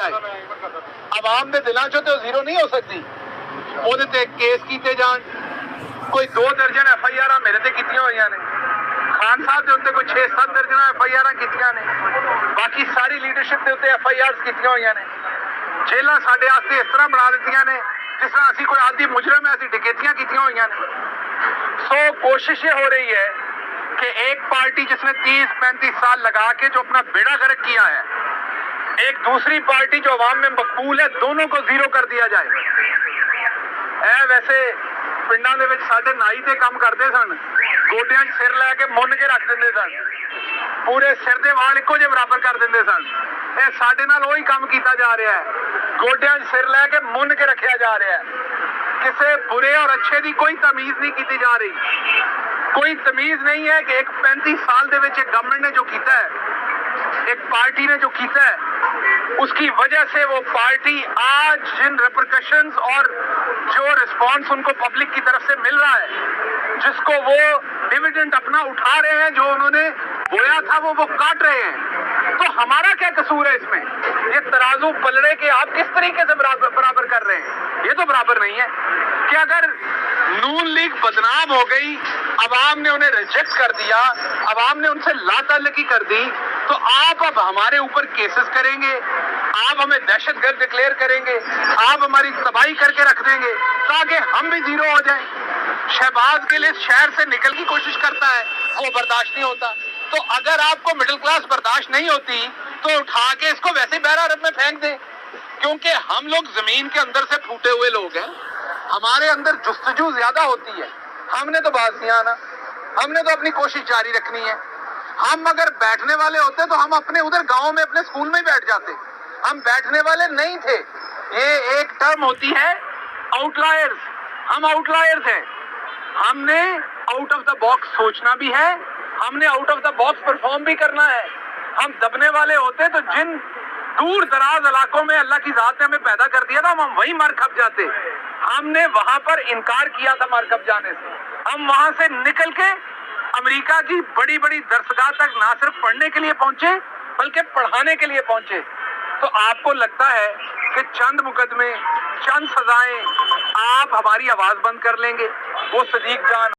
عوام نے دلاں چو تے زیرو نہیں ہو سکتی. ਉਹਦੇ ਤੇ ਕੇਸ ਕੀਤੇ ਜਾਣ. ਕੋਈ 2 ਦਰਜਨ FIR ਮੇਰੇ ਤੇ ਕੀਤੀਆਂ ਹੋਈਆਂ ਨੇ. ਖਾਨ ਸਾਹਿਬ ਦੇ ਉੱਤੇ ਕੋਈ 6-7 ਦਰਜਨ FIR ਕੀਤੀਆਂ ਨੇ. ਬਾਕੀ ਸਾਰੀ ਲੀਡਰਸ਼ਿਪ ਦੇ ਉੱਤੇ FIRs ਕੀਤੀਆਂ ਹੋਈਆਂ ਨੇ. ਜੇਲਾਂ ਸਾਡੇ ਵਾਸਤੇ ਇਸ ਤਰ੍ਹਾਂ ਬਣਾ ਦਿੱਤੀਆਂ ਨੇ ਜਿਸ ਤਰ੍ਹਾਂ ਅਸੀਂ ਕੋਈ ਆਦੀ ਮੁਜਰਮ ਹੈ, ਅਸੀਂ ਡਕੈਤੀਆਂ ਕੀਤੀਆਂ ਹੋਈਆਂ ਨੇ. सो कोशिश ये हो रही है कि एक पार्टी जिसने 30-35 साल लगा के जो अपना बेड़ा गर्क किया है, एक दूसरी पार्टी जो अवाम में मकबूल है, दोनों को जीरो कर दिया जाए. वैसे पिंडां दे विच साडे नाई ते काम करते सन, गोडियां 'ਚ सिर लैके मुन के रख दिंदे सन, पूरे सिर दे वाल इक्को जे बराबर कर दिंदे सन. ਇਹ ਸਾਡੇ ਨਾਲ ਉਹੀ ਕੰਮ ਕੀਤਾ ਜਾ ਰਿਹਾ ਹੈ. ਗੋਡਿਆਂ 'ਚ ਸਿਰ ਲੈ ਕੇ ਮੁੰਨ ਕੇ ਰੱਖਿਆ ਜਾ ਰਿਹਾ ਹੈ. ਕਿਸੇ बुरे और अच्छे की कोई तमीज नहीं की जा रही. कोई तमीज नहीं है कि एक 35 साल दे विच एक गवर्नमेंट ने जो किया है, एक पार्टी ने जो किया है, उसकी वजह से वो पार्टी आज जिन रिपरकशंस और जो रिस्पांस उनको पब्लिक की तरफ से मिल रहा है, जिसको वो डिविडेंड अपना उठा रहे हैं, जो उन्होंने बोया था वो काट रहे हैं. तो हमारा क्या कसूर है इसमें? ये तराजू पलड़े के आप किस तरीके से बराबर कर रहे हैं? ये तो बराबर नहीं है कि अगर नून लीग बदनाम हो गई, अवाम ने उन्हें रिजेक्ट कर दिया, अवाम ने उनसे लाताल्लुकी कर दी, तो आप अब हमारे ऊपर केसेस करेंगे, आप हमें दहशतगर्द डिक्लेयर करेंगे, आप हमारी तबाही करके रख देंगे ताकि हम भी जीरो हो जाएं. शहबाज के लिए शहर से निकल की कोशिश करता है, वो बर्दाश्त नहीं होता. तो अगर आपको मिडिल क्लास बर्दाश्त नहीं होती तो उठा के इसको वैसे बहरा अरब में फेंक दे, क्योंकि हम लोग जमीन के अंदर से फूटे हुए लोग हैं. हमारे अंदर जुस्तजू ज्यादा होती है. हमने तो बात नहीं आना, हमने तो अपनी कोशिश जारी रखनी है. हम अगर बैठने वाले होते तो हम अपने उधर गांव में अपने स्कूल में ही बैठ जाते. हम बैठने वाले नहीं थे. ये एक टर्म होती है आउटलायर्स. हम आउटलायर्स हैं. हमने आउट ऑफ द बॉक्स सोचना भी है, हमने out of the box perform भी करना है. हम दबने वाले होते तो जिन दूर दराज इलाकों में अल्लाह की जात ने हमें पैदा कर दिया था, हम वहीं मर खप जाते. हमने वहां पर इनकार किया था मर खप जाने से. हम वहां से निकल के अमेरिका की बड़ी बड़ी दरसगाह तक ना सिर्फ पढ़ने के लिए पहुंचे बल्कि पढ़ाने के लिए पहुंचे. तो आपको लगता है कि चंद मुकदमे, चंद सजाएं आप हमारी आवाज बंद कर लेंगे? वो सदीक जान